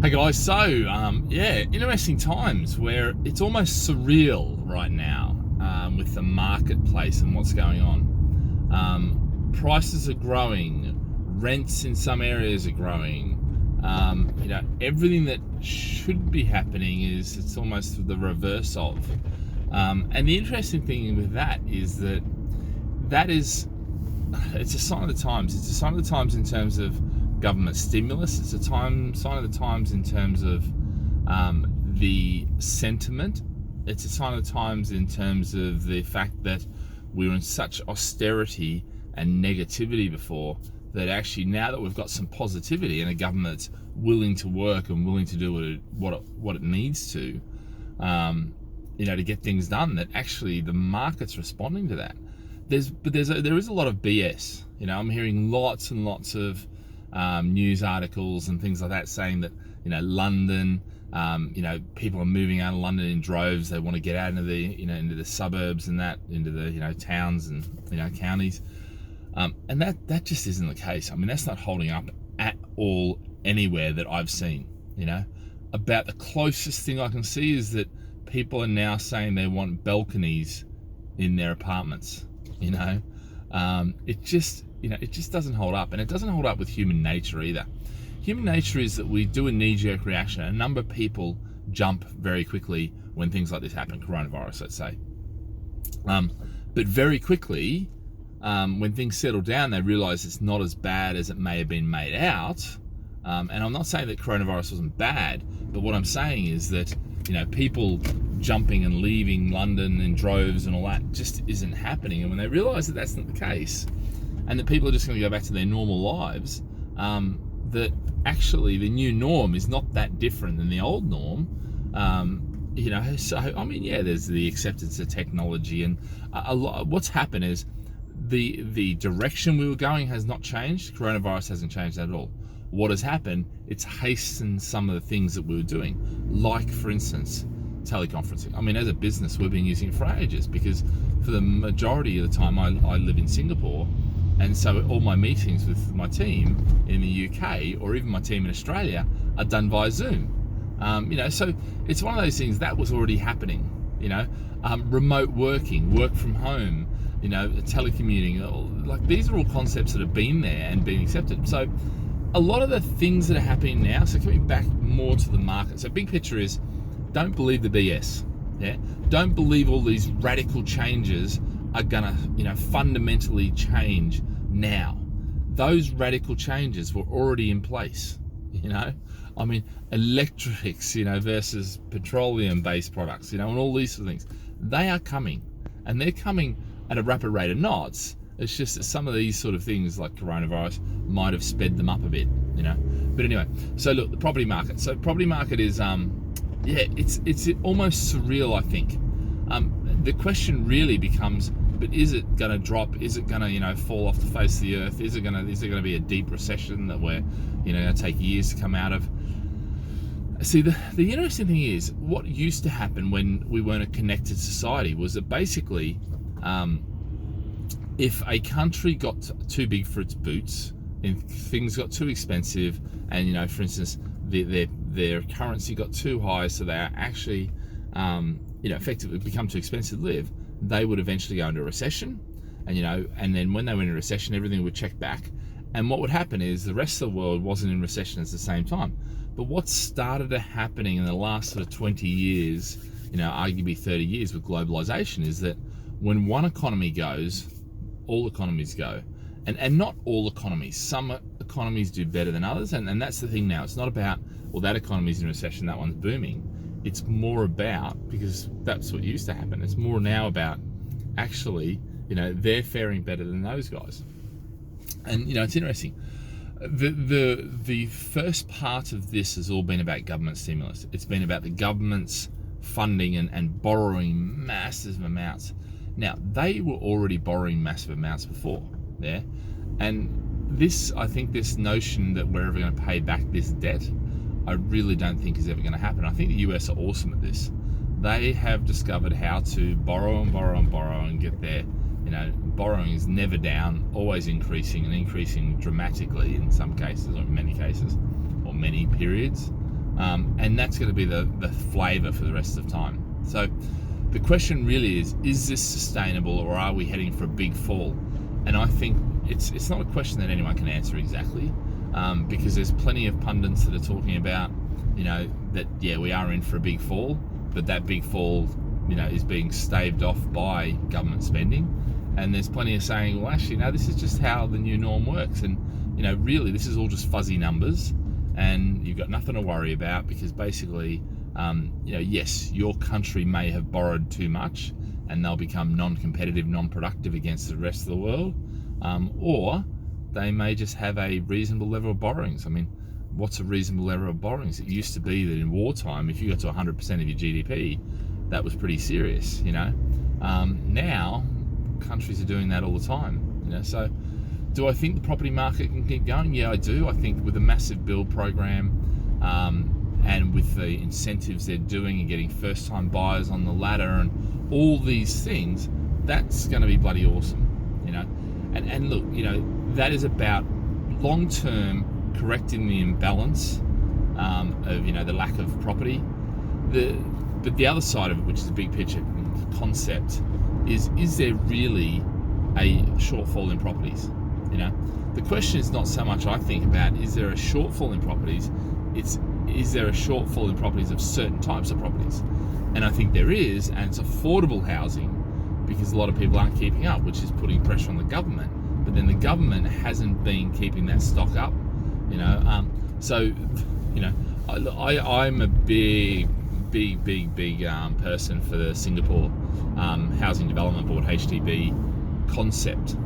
Hey guys, so interesting times where it's almost surreal right now with the marketplace and what's going on. Prices are growing, rents in some areas are growing. Everything that should be happening it's almost the reverse of. And the interesting thing with that is it's a sign of the times. It's a sign of the times in terms of government stimulus. It's a sign of the times in terms of the sentiment. It's a sign of the times in terms of the fact that we were in such austerity and negativity before that actually now that we've got some positivity and a government that's willing to work and willing to do what it needs to get things done, that actually the market's responding to that. There is a lot of BS. I'm hearing lots and lots of news articles and things like that saying that London, people are moving out of London in droves. They want to get out into the suburbs and that, into the towns and counties, and that just isn't the case. I mean, that's not holding up at all anywhere that I've seen. About the closest thing I can see is that people are now saying they want balconies in their apartments. It just doesn't hold up, and it doesn't hold up with human nature either. Human nature is that we do a knee-jerk reaction. A number of people jump very quickly when things like this happen, coronavirus, let's say. But very quickly, when things settle down, they realize it's not as bad as it may have been made out. And I'm not saying that coronavirus wasn't bad, but what I'm saying is that people jumping and leaving London in droves and all that just isn't happening. And when they realize that that's not the case, and that people are just going to go back to their normal lives, that actually the new norm is not that different than the old norm. So I mean, there's the acceptance of technology, and a lot. What's happened is the direction we were going has not changed. Coronavirus hasn't changed at all. What has happened? It's hastened some of the things that we were doing, like, for instance, teleconferencing. I mean, as a business, we've been using it for ages, because for the majority of the time I live in Singapore, and so all my meetings with my team in the UK, or even my team in Australia, are done via Zoom. So it's one of those things that was already happening. Remote working, work from home, telecommuting. Like, these are all concepts that have been there and been accepted. So a lot of the things that are happening now, so coming back more to the market. So big picture is, don't believe the BS. Don't believe all these radical changes are gonna, fundamentally change now. Those radical changes were already in place. I mean, electrics, versus petroleum-based products, and all these sort of things. They are coming, and they're coming at a rapid rate of knots. It's just that some of these sort of things, like coronavirus, might have sped them up a bit, But anyway, so look, the property market. So property market is, it's almost surreal, I think. The question really becomes, but is it going to drop? Is it going to, fall off the face of the earth? Is there going to be a deep recession that we're, going to take years to come out of? See, the interesting thing is, what used to happen when we weren't a connected society was that basically, if a country got too big for its boots and things got too expensive, and for instance, their currency got too high, so they are actually effectively become too expensive to live, they would eventually go into a recession, and then when they went into a recession, everything would check back, and what would happen is the rest of the world wasn't in recession at the same time. But what started happening in the last sort of 20 years, arguably 30 years with globalization, is that when one economy goes, all economies go. And not all economies. Some economies do better than others, and that's the thing now. It's not about, well, that economy's in recession, that one's booming. It's more about, because that's what used to happen, it's more now about actually, they're faring better than those guys. And, it's interesting. The first part of this has all been about government stimulus. It's been about the government's funding and borrowing massive amounts. Now, they were already borrowing massive amounts before, and I think this notion that we're ever going to pay back this debt, I really don't think is ever going to happen. I think the US are awesome at this. They have discovered how to borrow and borrow and borrow and get there. Borrowing is never down, always increasing, and increasing dramatically in some cases, or in many cases, or many periods. and that's going to be the flavour for the rest of time. So the question really is this sustainable, or are we heading for a big fall? And I think it's not a question that anyone can answer exactly, because there's plenty of pundits that are talking about, that we are in for a big fall, but that big fall, is being staved off by government spending. And there's plenty of saying, well, actually, no, this is just how the new norm works, and really, this is all just fuzzy numbers, and you've got nothing to worry about, because basically, yes, your country may have borrowed too much and they'll become non-competitive, non-productive against the rest of the world, or they may just have a reasonable level of borrowings. I mean, what's a reasonable level of borrowings? It used to be that in wartime, if you got to 100% of your GDP, that was pretty serious, Now, countries are doing that all the time, So, do I think the property market can keep going? Yeah, I do. I think with a massive build program, and with the incentives they're doing and getting first-time buyers on the ladder and all these things, that's going to be bloody awesome, And look, that is about long-term correcting the imbalance of, the lack of property. But the other side of it, which is a big picture concept, is there really a shortfall in properties? The question is not so much, I think, about is there a shortfall in properties, it's is there a shortfall in properties of certain types of properties? And I think there is, and it's affordable housing, because a lot of people aren't keeping up, which is putting pressure on the government. But then the government hasn't been keeping that stock up, So, I'm a big person for the Singapore Housing Development Board, HDB concept,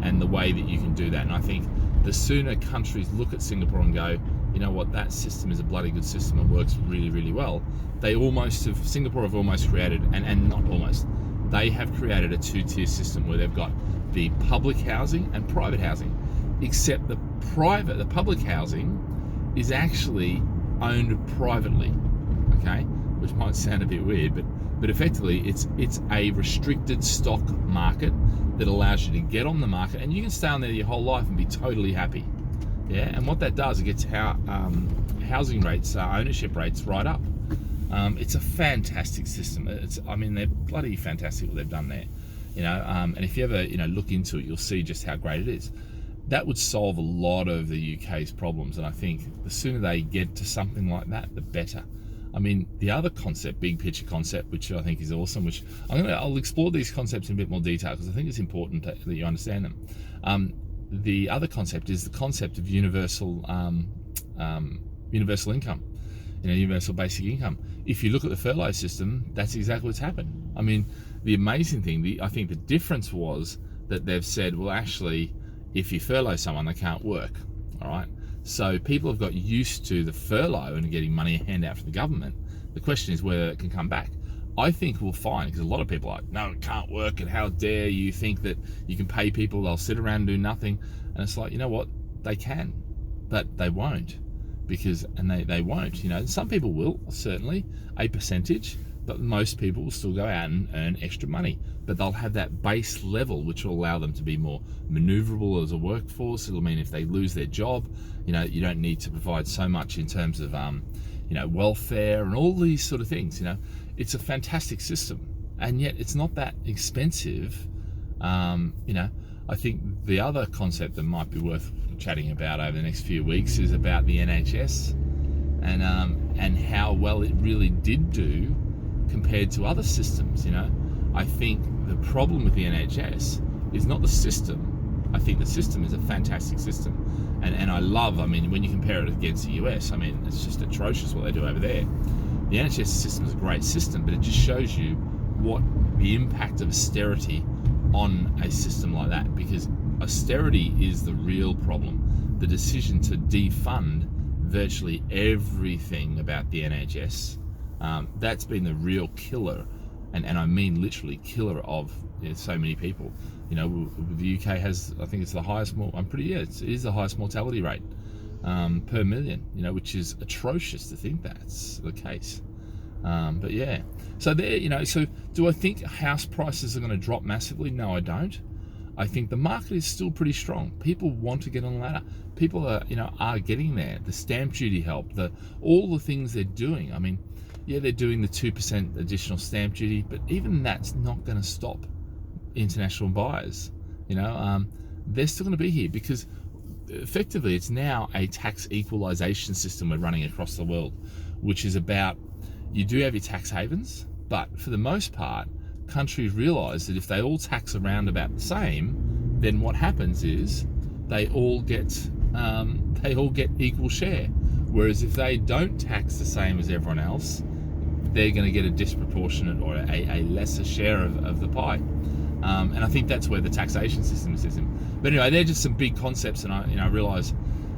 and the way that you can do that. And I think the sooner countries look at Singapore and go, you know what, that system is a bloody good system, it works really, really well. Singapore have almost created, and not almost, they have created a two-tier system where they've got the public housing and private housing, except the public housing is actually owned privately, okay, which might sound a bit weird, but effectively it's a restricted stock market that allows you to get on the market, and you can stay on there your whole life and be totally happy. And what that does, it gets housing rates, ownership rates right up. It's a fantastic system. They're bloody fantastic what they've done there, and if you ever look into it, you'll see just how great it is. That would solve a lot of the UK's problems, and I think the sooner they get to something like that, the better. The other concept, big picture concept, which I think is awesome, which I'll explore these concepts in a bit more detail, because I think it's important that you understand them. The other concept is the concept of universal income, universal basic income. If you look at the furlough system, that's exactly what's happened. The amazing thing, I think the difference was that they've said, well, actually, if you furlough someone, they can't work, all right? So people have got used to the furlough and getting money handed out from the government. The question is whether it can come back. I think we'll find, because a lot of people are like, no, it can't work, and how dare you think that you can pay people, they'll sit around and do nothing. And it's like, you know what, they can, but they won't, they won't, some people will, certainly, a percentage, but most people will still go out and earn extra money. But they'll have that base level, which will allow them to be more maneuverable as a workforce. It'll mean if they lose their job, you don't need to provide so much in terms of, welfare and all these sort of things. It's a fantastic system, and yet it's not that expensive. I think the other concept that might be worth chatting about over the next few weeks is about the NHS and how well it really did do compared to other systems. I think the problem with the NHS is not the system. I think the system is a fantastic system, and I love, when you compare it against the US, it's just atrocious what they do over there. The NHS system is a great system, but it just shows you what the impact of austerity on a system like that, because austerity is the real problem. The decision to defund virtually everything about the NHS, that's been the real killer, and I mean literally killer of so many people. The UK has, I think it's the highest, it is the highest mortality rate per million, which is atrocious to think that's the case. But yeah, so there, so do I think house prices are going to drop massively? No, I don't. I think the market is still pretty strong. People want to get on the ladder. People are getting there. The stamp duty help, all the things they're doing. I mean, yeah, they're doing the 2% additional stamp duty, but even that's not going to stop international buyers. They're still going to be here because effectively it's now a tax equalization system we're running across the world, which is about, you do have your tax havens, but for the most part, countries realize that if they all tax around about the same, then what happens is they all get equal share. Whereas if they don't tax the same as everyone else, they're going to get a disproportionate or a lesser share of the pie. And I think that's where the taxation system is. But anyway, they're just some big concepts, and I realise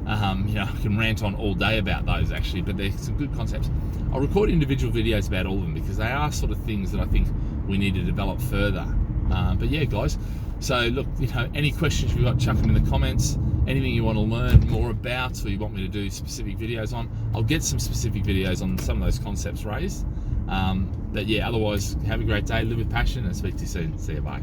I can rant on all day about those actually, but they're some good concepts. I'll record individual videos about all of them because they are sort of things that I think we need to develop further. But yeah, guys. So look, any questions you've got, chuck them in the comments. Anything you want to learn more about, or you want me to do specific videos on, I'll get some specific videos on some of those concepts raised. But yeah, otherwise, have a great day, live with passion, and speak to you soon. See you, bye.